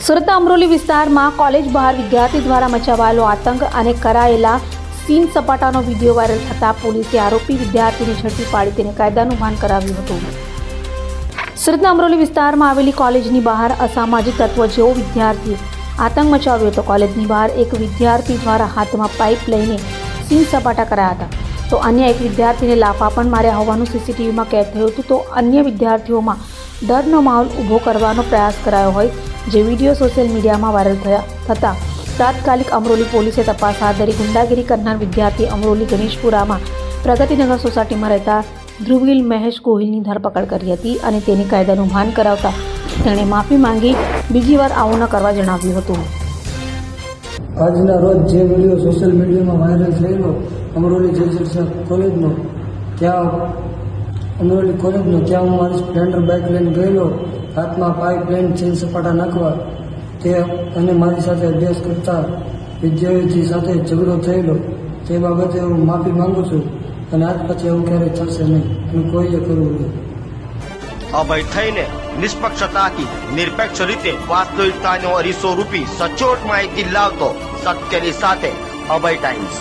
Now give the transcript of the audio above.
સુરતના અમરોલી વિસ્તારમાં કોલેજ બહાર વિદ્યાર્થી દ્વારા મચાવાયેલો આતંક અને કરાયેલા સીન સપાટાનો વિડીયો વાયરલ થતાં પોલીસે આરોપી વિદ્યાર્થીને ઝડપી પાડી તેને કાયદાનું ભાન કરાવ્યું હતું। સુરતના અમરોલી વિસ્તારમાં આવેલી કોલેજની બહાર અસામાજિક તત્વો જેવો વિદ્યાર્થીએ આતંક મચાવ્યો હતો। કોલેજની બહાર એક વિદ્યાર્થી દ્વારા હાથમાં પાઇપ લઈને સીન સપાટા કરાયા હતા તો અન્ય એક વિદ્યાર્થીને લાફા પણ માર્યા હોવાનું સીસીટીવીમાં કેદ થયું હતું। તો અન્ય વિદ્યાર્થીઓમાં ડરનો માહોલ ઊભો કરવાનો પ્રયાસ કરાયો હોય જે વિડીયો સોશિયલ મીડિયામાં વાયરલ થતાં તાત્કાલિક અમરોલી પોલીસે તપાસ હાથ ધરી ગુંડાગીરી કરનાર વિદ્યાર્થી અમરોલી ગણેશપુરામાં પ્રગતિનગર સોસાયટીમાં રહેતા ધ્રુવીલ મહેશ ગોહિલની ધરપકડ કરી હતી અને તેની કાયદાનું ભાન કરાવતા તેણે માફી માંગી બીજી વાર આવું ન કરવા જણાવ્યું હતું। આજના રોજ જે વિડીયો સોશિયલ મીડિયામાં વાયરલ થયેલો અમરોલી કોલેજનો ત્યાં હું મારી સ્પ્લેન્ડર બાઇક લઈને ગયેલો, હાથમાં પાઇપ લઈને ચીન સપાટા નાખવા તે અને મારી સાથે અભ્યાસ કરતા વિદ્યાર્થી સાથે ઝઘડો થયેલો તે બાબતે હું માફી માંગુ છું અને આજ પછી એવું ક્યારેય થશે નહીં અને કોઈએ કરવું નહીં। અભય થઈને નિષ્પક્ષતાથી નિરપેક્ષ રીતે વાસ્તવિકતાનો અરીસો રૂપી સચોટ માહિતી લાવતો સત્યની સાથે અભય ટાઈમ્સ।